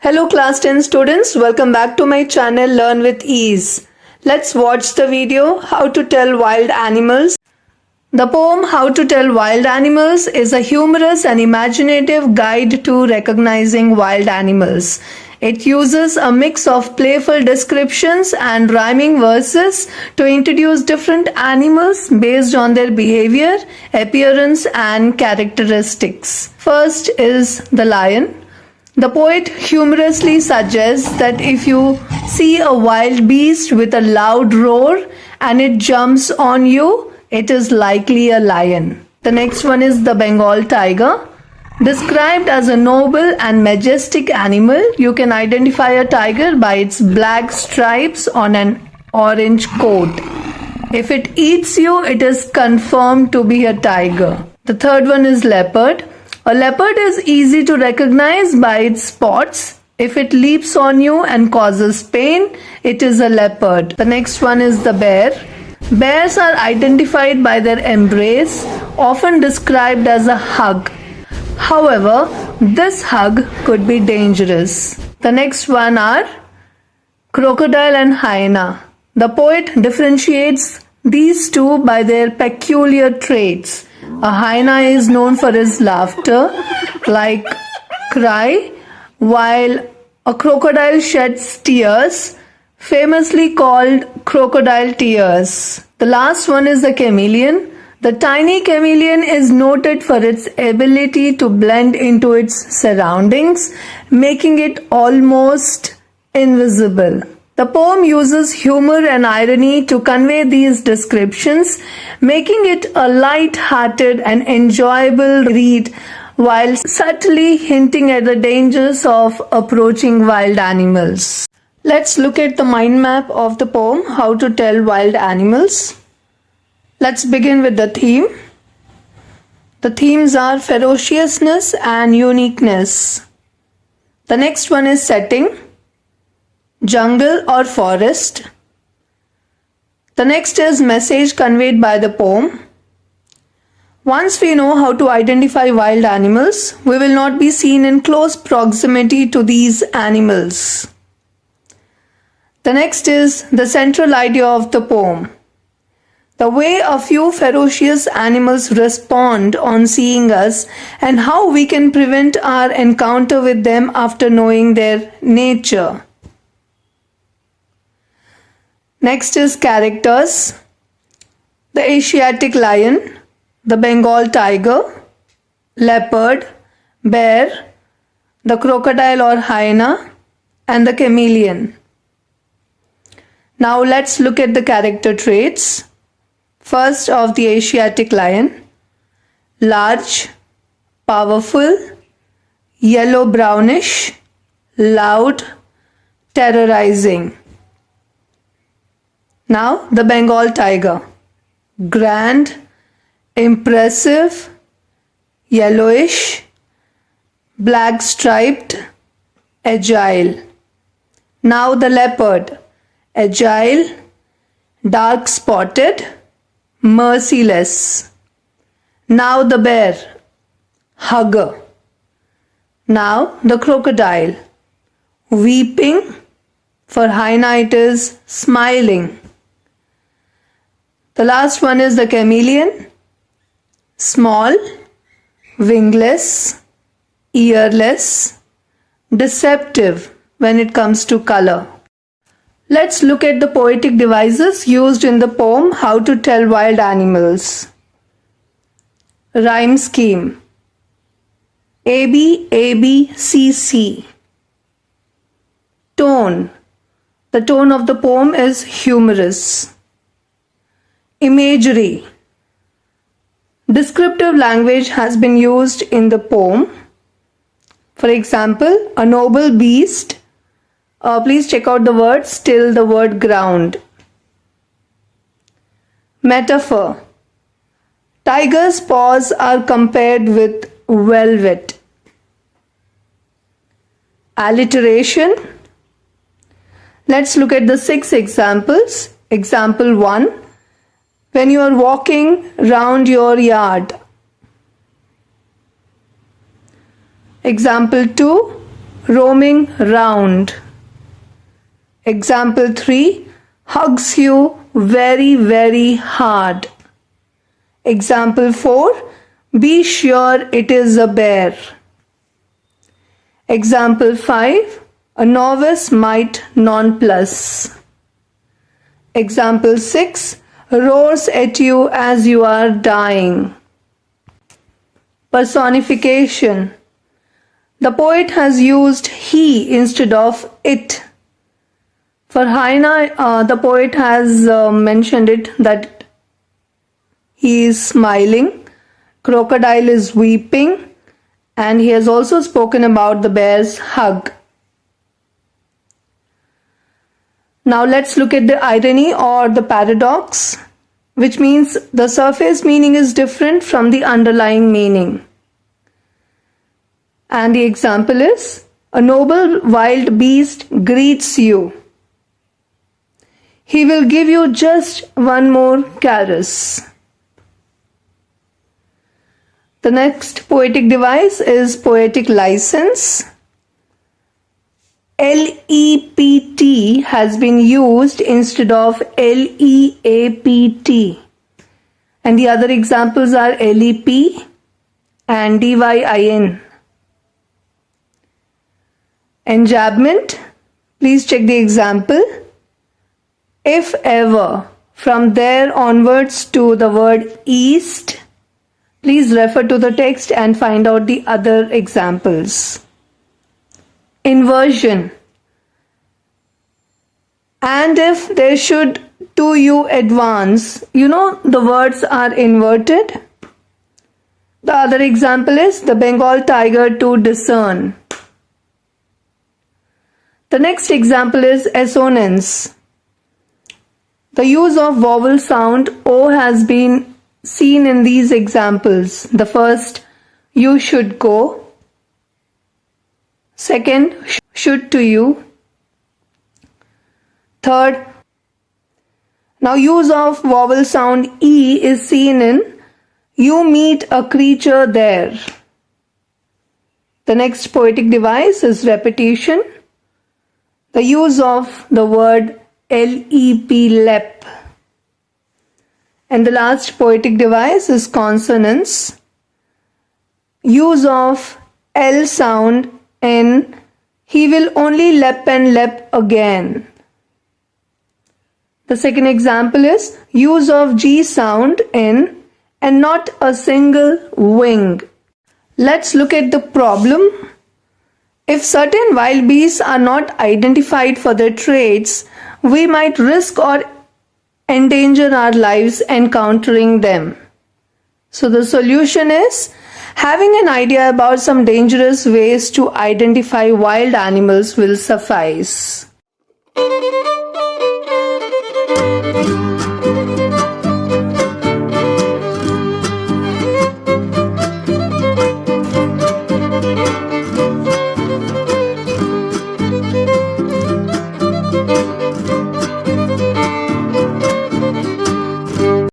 Hello class 10 students, welcome back to my channel Learn with Ease. Let's watch the video How to Tell Wild Animals. The poem How to Tell Wild Animals is a humorous and imaginative guide to recognizing wild animals. It uses a mix of playful descriptions and rhyming verses to introduce different animals based on their behavior, appearance and characteristics. First is the lion. The poet humorously suggests that if you see a wild beast with a loud roar and it jumps on you, it is likely a lion. The next one is the Bengal tiger. Described as a noble and majestic animal, you can identify a tiger by its black stripes on an orange coat. If it eats you, it is confirmed to be a tiger. The third one is leopard. A leopard is easy to recognize by its spots. If it leaps on you and causes pain, it is a leopard. The next one is the bear. Bears are identified by their embrace, often described as a hug. However, this hug could be dangerous. The next one are crocodile and hyena. The poet differentiates these two by their peculiar traits. A hyena is known for his laughter, like cry, while a crocodile sheds tears, famously called crocodile tears. The last one is the chameleon. The tiny chameleon is noted for its ability to blend into its surroundings, making it almost invisible. The poem uses humor and irony to convey these descriptions, making it a light-hearted and enjoyable read while subtly hinting at the dangers of approaching wild animals. Let's look at the mind map of the poem How to Tell Wild Animals. Let's begin with the theme. The themes are ferociousness and uniqueness. The next one is setting. Jungle or forest. The next is message conveyed by the poem. Once we know how to identify wild animals, we will not be seen in close proximity to these animals. The next is the central idea of the poem. The way a few ferocious animals respond on seeing us and how we can prevent our encounter with them after knowing their nature. Next is characters. The Asiatic lion, the Bengal tiger, leopard, bear, the crocodile or hyena, and the chameleon. Now let's look at the character traits. First of the Asiatic lion, large, powerful, yellow-brownish, loud, terrorizing. Now the Bengal tiger, grand, impressive, yellowish, black striped, agile. Now the leopard, agile, dark spotted, merciless. Now the bear, hugger. Now the crocodile, weeping, for hyena it is smiling. The last one is the chameleon, small, wingless, earless, deceptive when it comes to color. Let's look at the poetic devices used in the poem How to Tell Wild Animals. Rhyme scheme. A B A B C C. Tone. The tone of the poem is humorous. Imagery. Descriptive language has been used in the poem. For example, a noble beast. Please check out the words till the word ground. Metaphor. Tiger's paws are compared with velvet. Alliteration. Let's look at the 6 examples. Example 1. When you are walking round your yard. Example 2. roaming round. Example 3, hugs you very, very hard. Example 4, be sure it is a bear. Example 5, a novice might nonplus. Example 6, roars at you as you are dying. Personification. The poet has used he instead of it. For hyena, the poet has mentioned it that he is smiling, crocodile is weeping, and he has also spoken about the bear's hug. Now let's look at the irony or the paradox, which means the surface meaning is different from the underlying meaning. And the example is, a noble wild beast greets you. He will give you just one more caress. The next poetic device is poetic license. LEPT has been used instead of LEAPT. And the other examples are LEP and DYIN. Enjambment. Please check the example. If ever, from there onwards to the word east, please refer to the text and find out the other examples. Inversion. And if there should to you advance, the words are inverted. The other example is the Bengal tiger to discern. The next example is assonance. The use of vowel sound O has been seen in these examples. The first, you should go. Second, should to you. Third, now use of vowel sound E is seen in you meet a creature there. The next poetic device is repetition. The use of the word LEP, lep. And the last poetic device is consonance. Use of L sound in he will only lep and lep again. The second example is use of G sound in and not a single wing. Let's look at the problem. If certain wild beasts are not identified for their traits, we might risk or endanger our lives encountering them. So the solution is having an idea about some dangerous ways to identify wild animals will suffice.